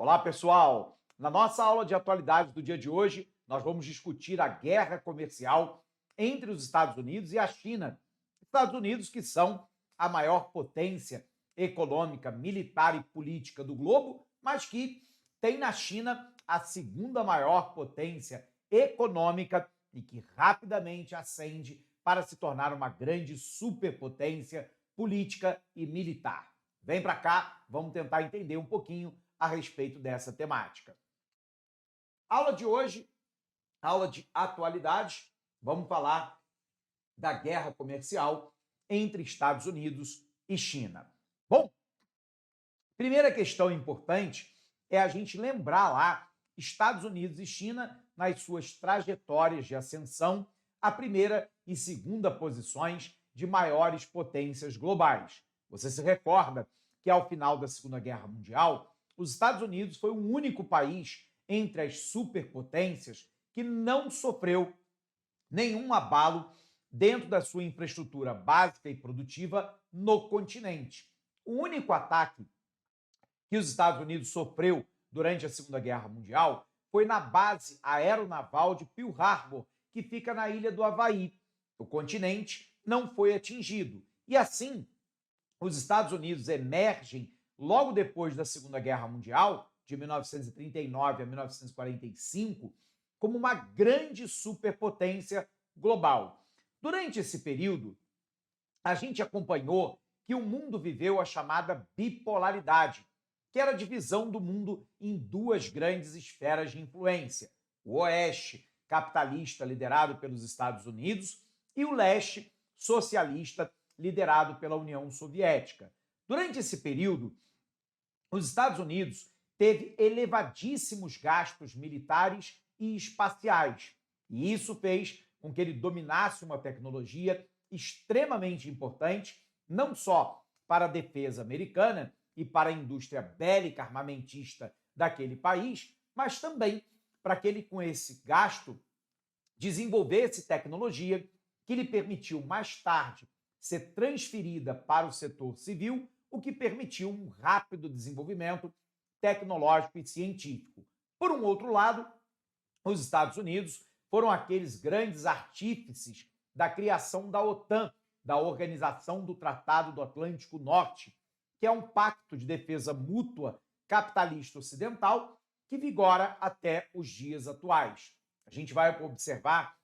Olá, pessoal! Na nossa aula de atualidades do dia de hoje, nós vamos discutir a guerra comercial entre os Estados Unidos e a China. Estados Unidos, que são a maior potência econômica, militar e política do globo, mas que tem na China a segunda maior potência econômica e que rapidamente ascende para se tornar uma grande superpotência política e militar. Vem para cá, vamos tentar entender um pouquinho a respeito dessa temática. Aula de hoje, aula de atualidades, vamos falar da guerra comercial entre Estados Unidos e China. Bom, primeira questão importante é a gente lembrar lá Estados Unidos e China nas suas trajetórias de ascensão à primeira e segunda posições de maiores potências globais. Você se recorda que ao final da Segunda Guerra Mundial, os Estados Unidos foi o único país entre as superpotências que não sofreu nenhum abalo dentro da sua infraestrutura básica e produtiva no continente. O único ataque que os Estados Unidos sofreu durante a Segunda Guerra Mundial foi na base aeronaval de Pearl Harbor, que fica na ilha do Havaí. O continente não foi atingido. E assim, os Estados Unidos emergem logo depois da Segunda Guerra Mundial, de 1939 a 1945, como uma grande superpotência global. Durante esse período, a gente acompanhou que o mundo viveu a chamada bipolaridade, que era a divisão do mundo em duas grandes esferas de influência: o Oeste, capitalista, liderado pelos Estados Unidos, e o Leste, socialista, liderado pela União Soviética. Durante esse período, os Estados Unidos teve elevadíssimos gastos militares e espaciais, e isso fez com que ele dominasse uma tecnologia extremamente importante, não só para a defesa americana e para a indústria bélica armamentista daquele país, mas também para que ele, com esse gasto, desenvolvesse tecnologia que lhe permitiu mais tarde ser transferida para o setor civil, o que permitiu um rápido desenvolvimento tecnológico e científico. Por um outro lado, os Estados Unidos foram aqueles grandes artífices da criação da OTAN, da Organização do Tratado do Atlântico Norte, que é um pacto de defesa mútua capitalista ocidental que vigora até os dias atuais. A gente vai observar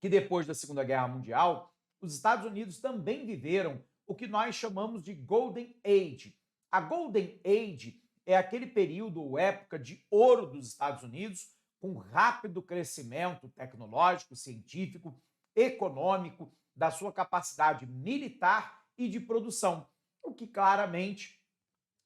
que depois da Segunda Guerra Mundial, os Estados Unidos também viveram o que nós chamamos de Golden Age. A Golden Age é aquele período ou época de ouro dos Estados Unidos, com rápido crescimento tecnológico, científico, econômico, da sua capacidade militar e de produção, o que claramente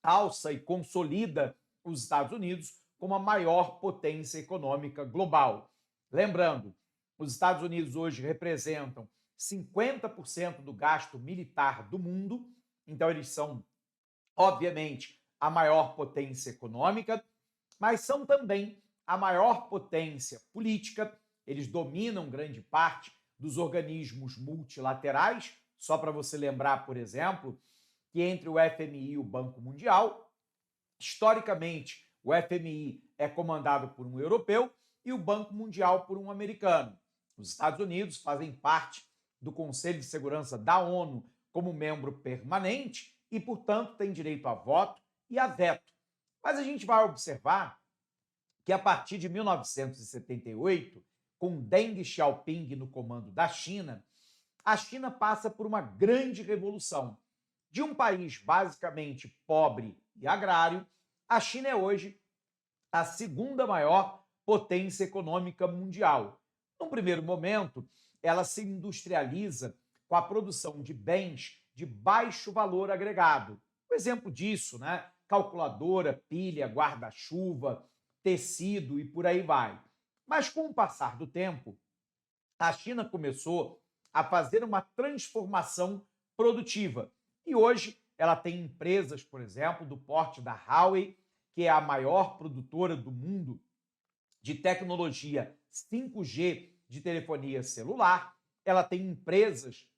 alça e consolida os Estados Unidos como a maior potência econômica global. Lembrando, os Estados Unidos hoje representam 50% do gasto militar do mundo, então eles são, obviamente, a maior potência econômica, mas são também a maior potência política. Eles dominam grande parte dos organismos multilaterais. Só para você lembrar, por exemplo, que entre o FMI e o Banco Mundial, historicamente, o FMI é comandado por um europeu e o Banco Mundial por um americano. Os Estados Unidos fazem parte do Conselho de Segurança da ONU como membro permanente e, portanto, têm direito a voto e a veto. Mas a gente vai observar que a partir de 1978, com Deng Xiaoping no comando da China, a China passa por uma grande revolução. De um país basicamente pobre e agrário, a China é hoje a segunda maior potência econômica mundial. Num primeiro momento, ela se industrializa com a produção de bens de baixo valor agregado. Um exemplo disso, né? Calculadora, pilha, guarda-chuva, tecido e por aí vai. Mas com o passar do tempo, a China começou a fazer uma transformação produtiva. E hoje ela tem empresas, por exemplo, do porte da Huawei, que é a maior produtora do mundo de tecnologia 5G de telefonia celular. Ela tem empresas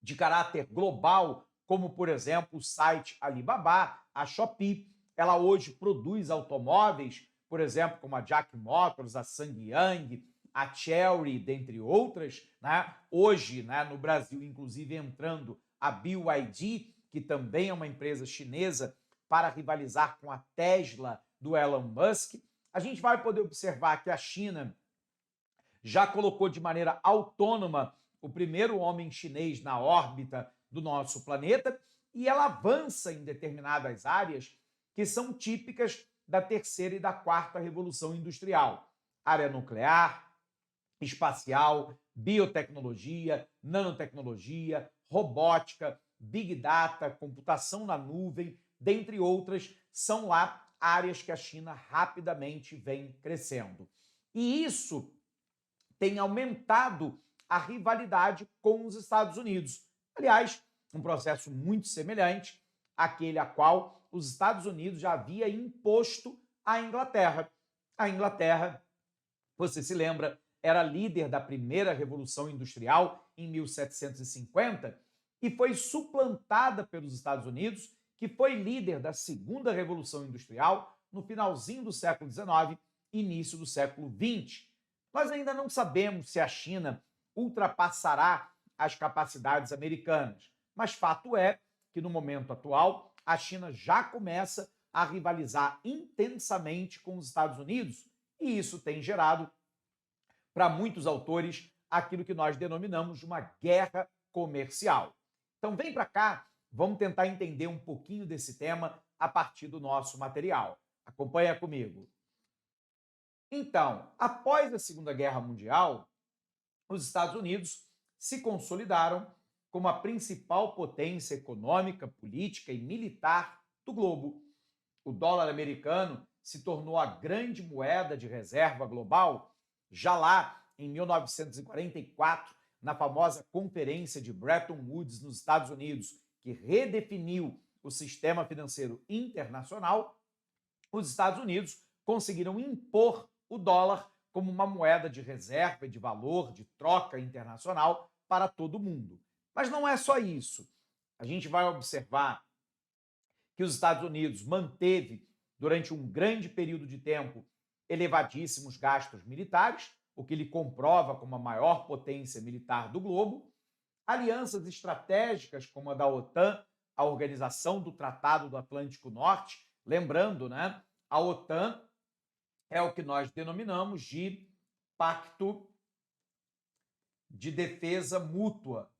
de caráter global, como, por exemplo, o site Alibaba, a Shopee, ela hoje produz automóveis, por exemplo, como a Jack Motors, a SsangYong, a Chery, dentre outras, né? Hoje, né, no Brasil, inclusive entrando a BYD, que também é uma empresa chinesa, para rivalizar com a Tesla do Elon Musk. A gente vai poder observar que a China já colocou de maneira autônoma o primeiro homem chinês na órbita do nosso planeta e ela avança em determinadas áreas que são típicas da terceira e da quarta revolução industrial. Área nuclear, espacial, biotecnologia, nanotecnologia, robótica, big data, computação na nuvem, dentre outras, são lá áreas que a China rapidamente vem crescendo. E isso tem aumentado a rivalidade com os Estados Unidos. Aliás, um processo muito semelhante àquele a qual os Estados Unidos já havia imposto à Inglaterra. A Inglaterra, você se lembra, era líder da primeira Revolução Industrial em 1750 e foi suplantada pelos Estados Unidos, que foi líder da segunda Revolução Industrial no finalzinho do século XIX e início do século XX. Nós ainda não sabemos se a China ultrapassará as capacidades americanas, mas fato é que no momento atual a China já começa a rivalizar intensamente com os Estados Unidos e isso tem gerado para muitos autores aquilo que nós denominamos de uma guerra comercial. Então vem para cá, vamos tentar entender um pouquinho desse tema a partir do nosso material. Acompanha comigo. Então, após a Segunda Guerra Mundial, os Estados Unidos se consolidaram como a principal potência econômica, política e militar do globo. O dólar americano se tornou a grande moeda de reserva global já lá em 1944, na famosa Conferência de Bretton Woods nos Estados Unidos, que redefiniu o sistema financeiro internacional. Os Estados Unidos conseguiram impor o dólar como uma moeda de reserva e de valor, de troca internacional para todo mundo. Mas não é só isso. A gente vai observar que os Estados Unidos manteve, durante um grande período de tempo, elevadíssimos gastos militares, o que lhe comprova como a maior potência militar do globo, alianças estratégicas como a da OTAN, a Organização do Tratado do Atlântico Norte, lembrando, né, a OTAN é o que nós denominamos de Pacto de Defesa Mútua.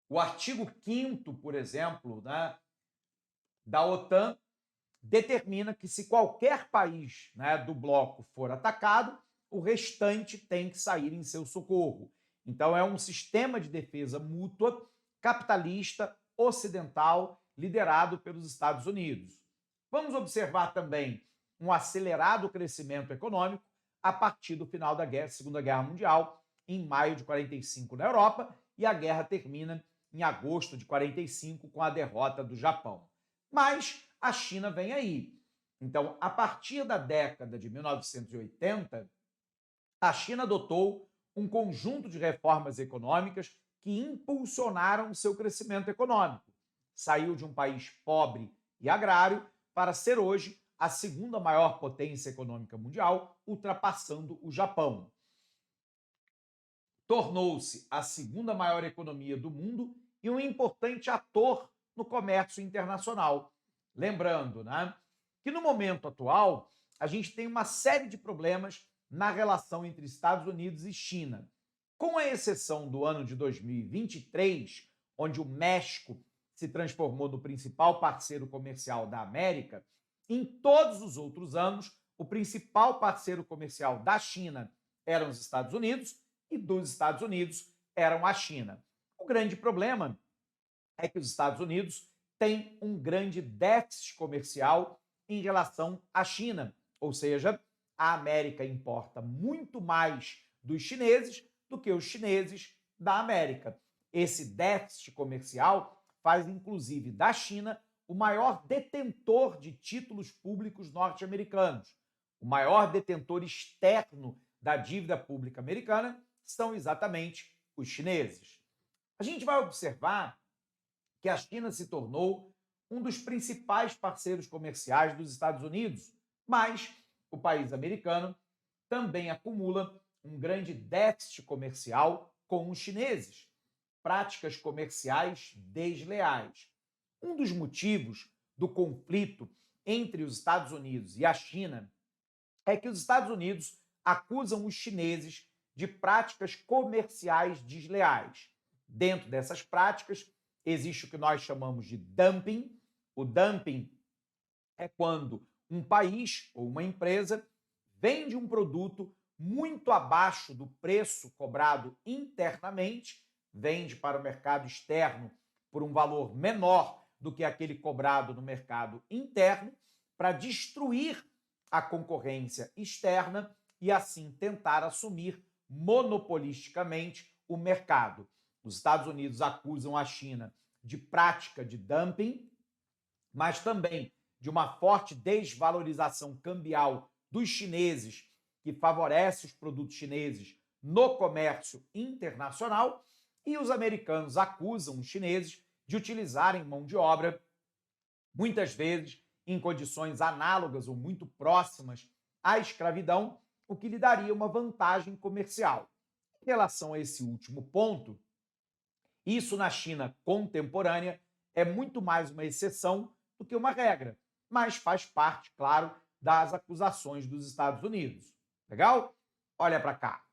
O artigo 5º, por exemplo, né, da OTAN determina que se qualquer país, né, do bloco for atacado, o restante tem que sair em seu socorro. Então é um sistema de defesa mútua capitalista ocidental liderado pelos Estados Unidos. Vamos observar também um acelerado crescimento econômico a partir do final da Segunda Guerra Mundial, em maio de 45 na Europa, e a guerra termina em agosto de 45 com a derrota do Japão. Mas a China vem aí. Então, a partir da década de 1980, a China adotou um conjunto de reformas econômicas que impulsionaram o seu crescimento econômico. Saiu de um país pobre e agrário para ser hoje a segunda maior potência econômica mundial, ultrapassando o Japão. Tornou-se a segunda maior economia do mundo e um importante ator no comércio internacional. Lembrando, né, que no momento atual a gente tem uma série de problemas na relação entre Estados Unidos e China. Com a exceção do ano de 2023, onde o México se transformou no principal parceiro comercial da América, em todos os outros anos, o principal parceiro comercial da China eram os Estados Unidos e dos Estados Unidos eram a China. O grande problema é que os Estados Unidos têm um grande déficit comercial em relação à China, ou seja, a América importa muito mais dos chineses do que os chineses da América. Esse déficit comercial faz, inclusive, da China o maior detentor de títulos públicos norte-americanos. O maior detentor externo da dívida pública americana são exatamente os chineses. A gente vai observar que a China se tornou um dos principais parceiros comerciais dos Estados Unidos, mas o país americano também acumula um grande déficit comercial com os chineses, práticas comerciais desleais. Um dos motivos do conflito entre os Estados Unidos e a China é que os Estados Unidos acusam os chineses de práticas comerciais desleais. Dentro dessas práticas, existe o que nós chamamos de dumping. O dumping é quando um país ou uma empresa vende um produto muito abaixo do preço cobrado internamente, vende para o mercado externo por um valor menor do que aquele cobrado no mercado interno, para destruir a concorrência externa e assim tentar assumir monopolisticamente o mercado. Os Estados Unidos acusam a China de prática de dumping, mas também de uma forte desvalorização cambial dos chineses, que favorece os produtos chineses no comércio internacional, e os americanos acusam os chineses de utilizarem mão de obra, muitas vezes em condições análogas ou muito próximas à escravidão, o que lhe daria uma vantagem comercial. Em relação a esse último ponto, isso na China contemporânea é muito mais uma exceção do que uma regra, mas faz parte, claro, das acusações dos Estados Unidos. Legal? Olha para cá.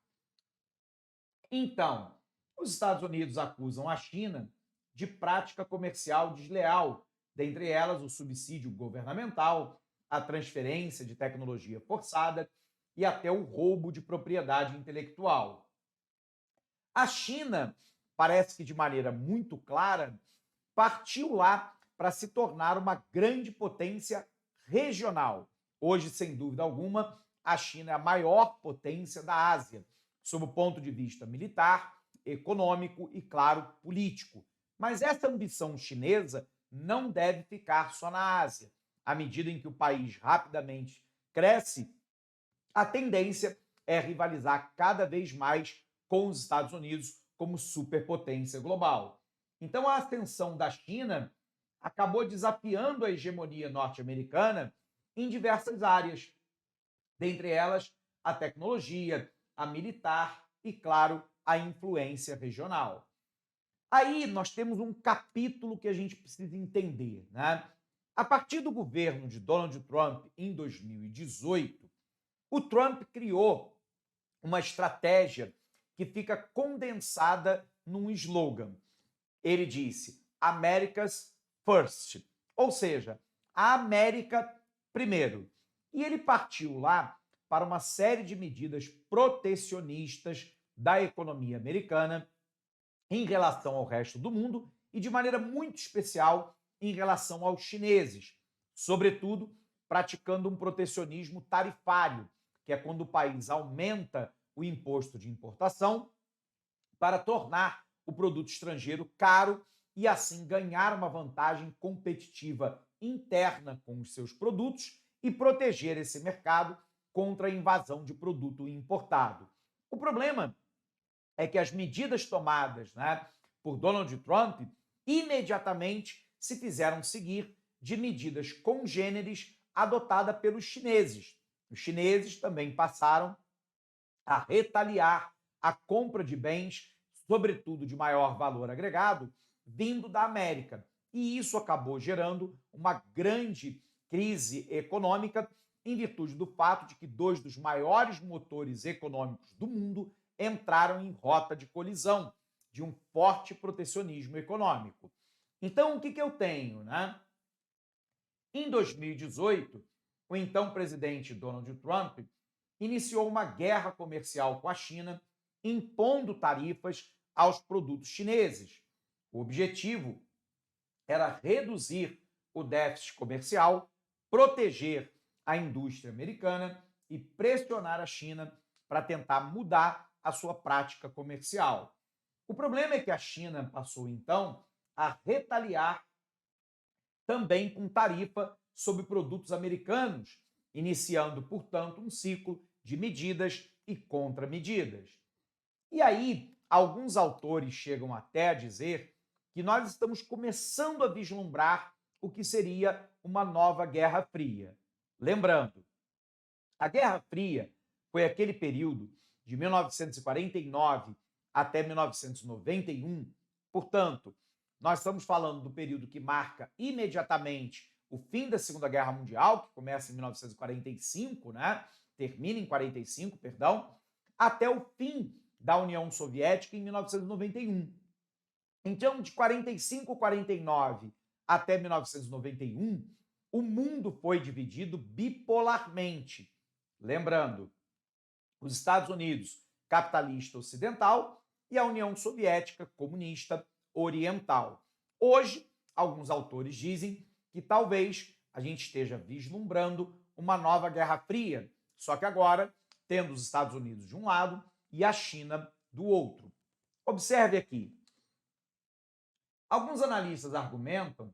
Então, os Estados Unidos acusam a China de prática comercial desleal, dentre elas o subsídio governamental, a transferência de tecnologia forçada e até o roubo de propriedade intelectual. A China, parece que de maneira muito clara, partiu lá para se tornar uma grande potência regional. Hoje, sem dúvida alguma, a China é a maior potência da Ásia, sob o ponto de vista militar, econômico e, claro, político. Mas essa ambição chinesa não deve ficar só na Ásia. À medida em que o país rapidamente cresce, a tendência é rivalizar cada vez mais com os Estados Unidos como superpotência global. Então, a ascensão da China acabou desafiando a hegemonia norte-americana em diversas áreas, dentre elas a tecnologia, a militar e, claro, a influência regional. Aí nós temos um capítulo que a gente precisa entender, né? A partir do governo de Donald Trump em 2018, o Trump criou uma estratégia que fica condensada num slogan. Ele disse America's First, ou seja, a América primeiro. E ele partiu lá para uma série de medidas protecionistas da economia americana em relação ao resto do mundo e de maneira muito especial em relação aos chineses, sobretudo praticando um protecionismo tarifário, que é quando o país aumenta o imposto de importação para tornar o produto estrangeiro caro e assim ganhar uma vantagem competitiva interna com os seus produtos e proteger esse mercado contra a invasão de produto importado. O problema é que as medidas tomadas, né, por Donald Trump imediatamente se fizeram seguir de medidas congêneres adotadas pelos chineses. Os chineses também passaram a retaliar a compra de bens, sobretudo de maior valor agregado, vindo da América. E isso acabou gerando uma grande crise econômica em virtude do fato de que dois dos maiores motores econômicos do mundo entraram em rota de colisão de um forte protecionismo econômico. Então, o que eu tenho, né? Em 2018, o então presidente Donald Trump iniciou uma guerra comercial com a China, impondo tarifas aos produtos chineses. O objetivo era reduzir o déficit comercial, proteger a indústria americana e pressionar a China para tentar mudar a sua prática comercial. O problema é que a China passou, então, a retaliar também com tarifa sobre produtos americanos, iniciando, portanto, um ciclo de medidas e contramedidas. E aí, alguns autores chegam até a dizer que nós estamos começando a vislumbrar o que seria uma nova Guerra Fria. Lembrando, a Guerra Fria foi aquele período de 1949 até 1991, portanto, nós estamos falando do período que marca imediatamente o fim da Segunda Guerra Mundial, que começa em 1945, né? Termina em 45, perdão, até o fim da União Soviética em 1991. Então, de 45, 49 até 1991, o mundo foi dividido bipolarmente. Lembrando, os Estados Unidos capitalista ocidental e a União Soviética comunista oriental. Hoje, alguns autores dizem que talvez a gente esteja vislumbrando uma nova Guerra Fria, só que agora tendo os Estados Unidos de um lado e a China do outro. Observe aqui. Alguns analistas argumentam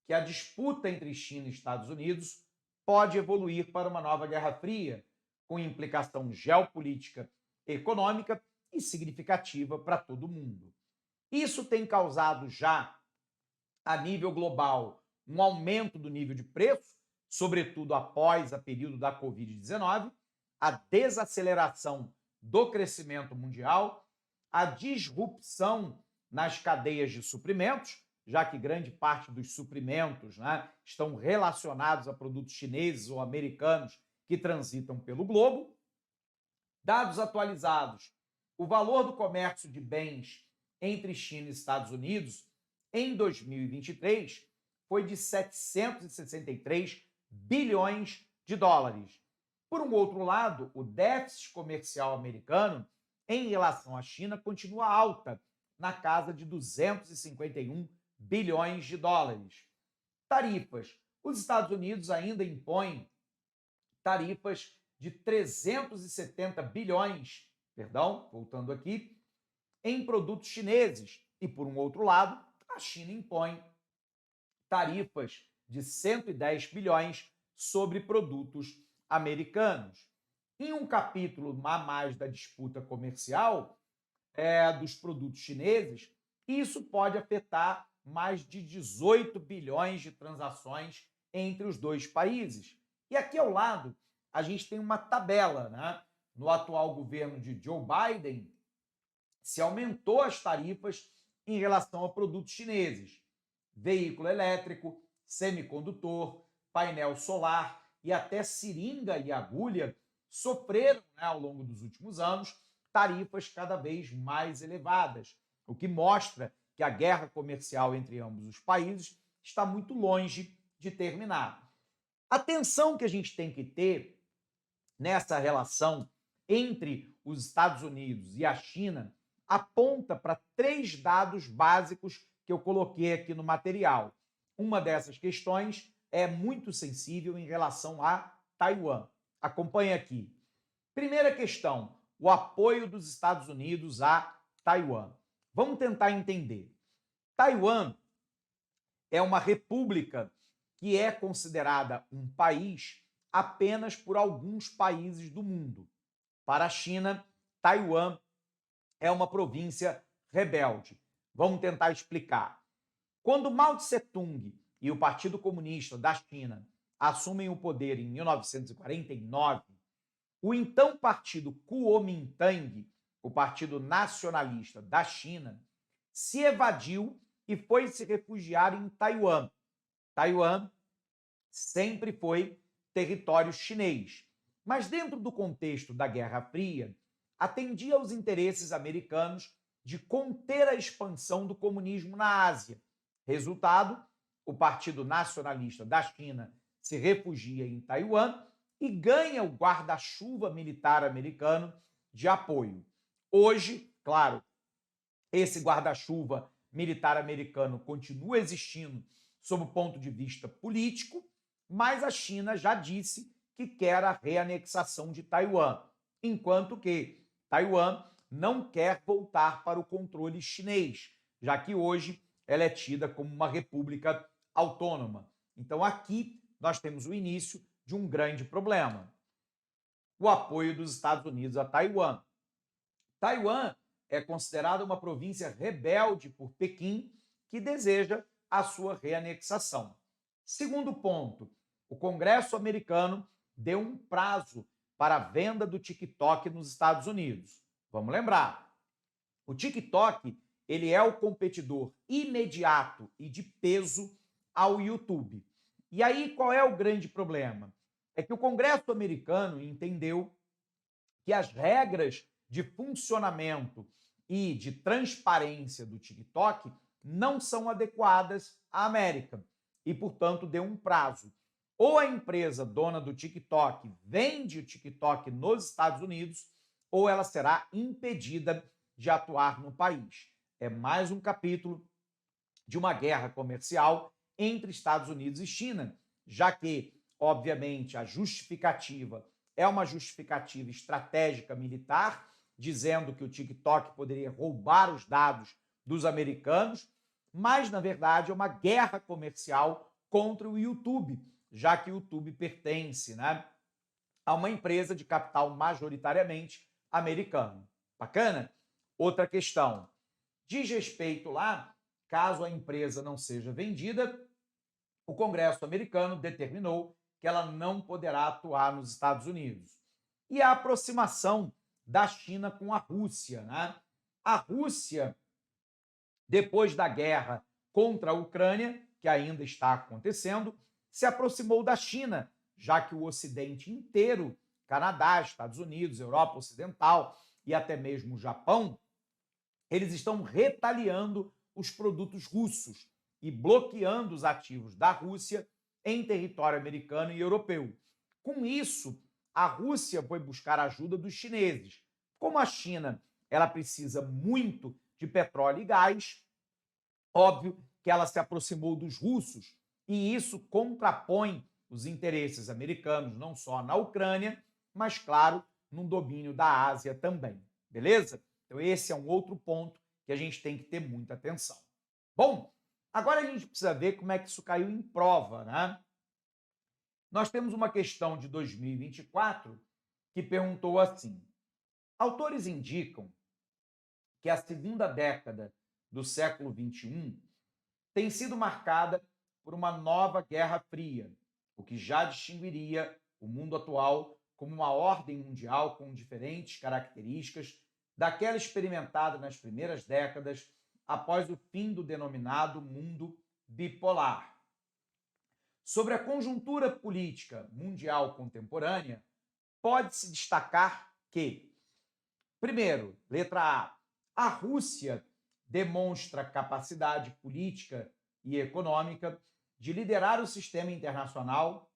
que a disputa entre China e Estados Unidos pode evoluir para uma nova Guerra Fria, com implicação geopolítica, econômica e significativa para todo mundo. Isso tem causado já, a nível global, um aumento do nível de preço, sobretudo após o período da Covid-19, a desaceleração do crescimento mundial, a disrupção nas cadeias de suprimentos, já que grande parte dos suprimentos, né, estão relacionados a produtos chineses ou americanos que transitam pelo globo. Dados atualizados, o valor do comércio de bens entre China e Estados Unidos em 2023 foi de 763 bilhões de dólares. Por um outro lado, o déficit comercial americano em relação à China continua alta, na casa de 251 bilhões de dólares. Tarifas. Os Estados Unidos ainda impõem tarifas de 370 bilhões, voltando aqui, em produtos chineses. E, por um outro lado, a China impõe tarifas de 110 bilhões sobre produtos americanos. Em um capítulo a mais da disputa comercial dos produtos chineses, isso pode afetar mais de 18 bilhões de transações entre os dois países. E aqui ao lado, a gente tem uma tabela, né? No atual governo de Joe Biden, se aumentou as tarifas em relação a produtos chineses. Veículo elétrico, semicondutor, painel solar e até seringa e agulha sofreram, né, ao longo dos últimos anos, tarifas cada vez mais elevadas, o que mostra que a guerra comercial entre ambos os países está muito longe de terminar. A tensão que a gente tem que ter nessa relação entre os Estados Unidos e a China aponta para 3 dados básicos que eu coloquei aqui no material. Uma dessas questões é muito sensível em relação a Taiwan. Acompanhe aqui. Primeira questão, o apoio dos Estados Unidos a Taiwan. Vamos tentar entender. Taiwan é uma república que é considerada um país apenas por alguns países do mundo. Para a China, Taiwan é uma província rebelde. Vamos tentar explicar. Quando Mao Tse-tung e o Partido Comunista da China assumem o poder em 1949, o então partido Kuomintang, o Partido Nacionalista da China, se evadiu e foi se refugiar em Taiwan. Taiwan sempre foi território chinês, mas dentro do contexto da Guerra Fria, atendia aos interesses americanos de conter a expansão do comunismo na Ásia. Resultado, o Partido Nacionalista da China se refugia em Taiwan e ganha o guarda-chuva militar americano de apoio. Hoje, claro, esse guarda-chuva militar americano continua existindo sob o ponto de vista político, mas a China já disse que quer a reanexação de Taiwan, enquanto que Taiwan não quer voltar para o controle chinês, já que hoje ela é tida como uma república autônoma. Então aqui nós temos o início de um grande problema. O apoio dos Estados Unidos a Taiwan. Taiwan é considerada uma província rebelde por Pequim que deseja a sua reanexação. Segundo ponto, o Congresso americano deu um prazo para a venda do TikTok nos Estados Unidos. Vamos lembrar, o TikTok ele é o competidor imediato e de peso ao YouTube. E aí qual é o grande problema? É que o Congresso americano entendeu que as regras de funcionamento e de transparência do TikTok não são adequadas à América e, portanto, deu um prazo. Ou a empresa dona do TikTok vende o TikTok nos Estados Unidos, ou ela será impedida de atuar no país. É mais um capítulo de uma guerra comercial entre Estados Unidos e China, já que, obviamente, a justificativa é uma justificativa estratégica militar, dizendo que o TikTok poderia roubar os dados dos americanos, mas, na verdade, é uma guerra comercial contra o YouTube, já que o YouTube pertence, né, a uma empresa de capital majoritariamente americano. Bacana? Outra questão. Diz respeito lá, caso a empresa não seja vendida, o Congresso americano determinou que ela não poderá atuar nos Estados Unidos. E a aproximação da China com a Rússia, né? A Rússia, depois da guerra contra a Ucrânia, que ainda está acontecendo, se aproximou da China, já que o Ocidente inteiro, Canadá, Estados Unidos, Europa Ocidental e até mesmo o Japão, eles estão retaliando os produtos russos e bloqueando os ativos da Rússia em território americano e europeu. Com isso, a Rússia foi buscar ajuda dos chineses. Como a China ela precisa muito de petróleo e gás, óbvio que ela se aproximou dos russos e isso contrapõe os interesses americanos, não só na Ucrânia, mas, claro, no domínio da Ásia também. Beleza? Então, esse é um outro ponto que a gente tem que ter muita atenção. Bom, agora a gente precisa ver como é que isso caiu em prova, né? Nós temos uma questão de 2024 que perguntou assim: autores indicam que a segunda década do século XXI tem sido marcada por uma nova Guerra Fria, o que já distinguiria o mundo atual como uma ordem mundial com diferentes características daquela experimentada nas primeiras décadas após o fim do denominado mundo bipolar. Sobre a conjuntura política mundial contemporânea, pode-se destacar que, primeiro, letra A Rússia demonstra capacidade política e econômica de liderar o sistema internacional,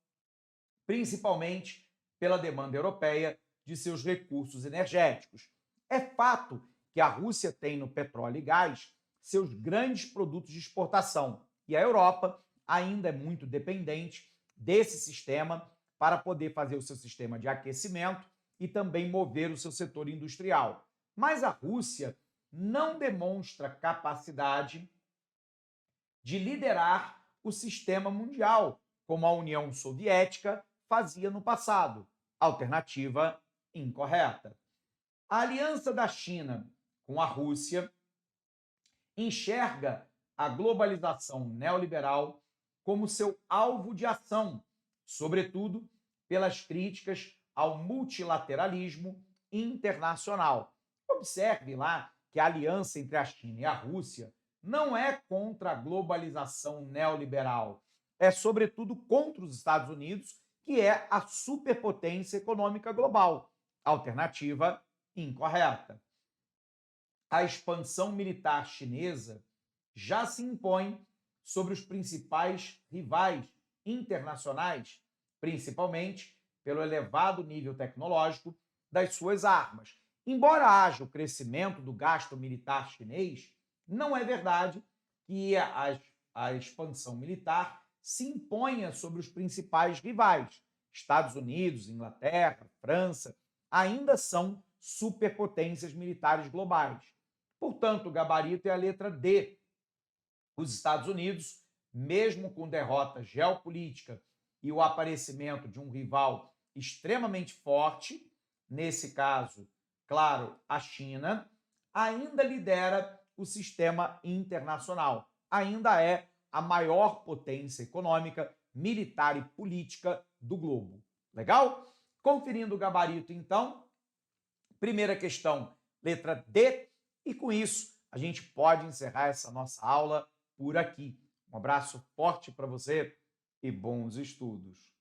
principalmente pela demanda europeia de seus recursos energéticos. É fato que a Rússia tem no petróleo e gás seus grandes produtos de exportação e a Europa ainda é muito dependente desse sistema para poder fazer o seu sistema de aquecimento e também mover o seu setor industrial. Mas a Rússia não demonstra capacidade de liderar o sistema mundial, como a União Soviética fazia no passado. Alternativa incorreta. A aliança da China com a Rússia enxerga a globalização neoliberal como seu alvo de ação, sobretudo pelas críticas ao multilateralismo internacional. Observe lá que a aliança entre a China e a Rússia não é contra a globalização neoliberal, é sobretudo contra os Estados Unidos, que é a superpotência econômica global. Alternativa incorreta. A expansão militar chinesa já se impõe sobre os principais rivais internacionais, principalmente pelo elevado nível tecnológico das suas armas. Embora haja o crescimento do gasto militar chinês, não é verdade que a expansão militar se imponha sobre os principais rivais. Estados Unidos, Inglaterra, França ainda são superpotências militares globais. Portanto, o gabarito é a letra D. Os Estados Unidos, mesmo com derrota geopolítica e o aparecimento de um rival extremamente forte, nesse caso, claro, a China, ainda lidera o sistema internacional, ainda é a maior potência econômica militar e política do globo. Legal? Conferindo o gabarito, então, primeira questão, letra D, e com isso a gente pode encerrar essa nossa aula por aqui. Um abraço forte para você e bons estudos.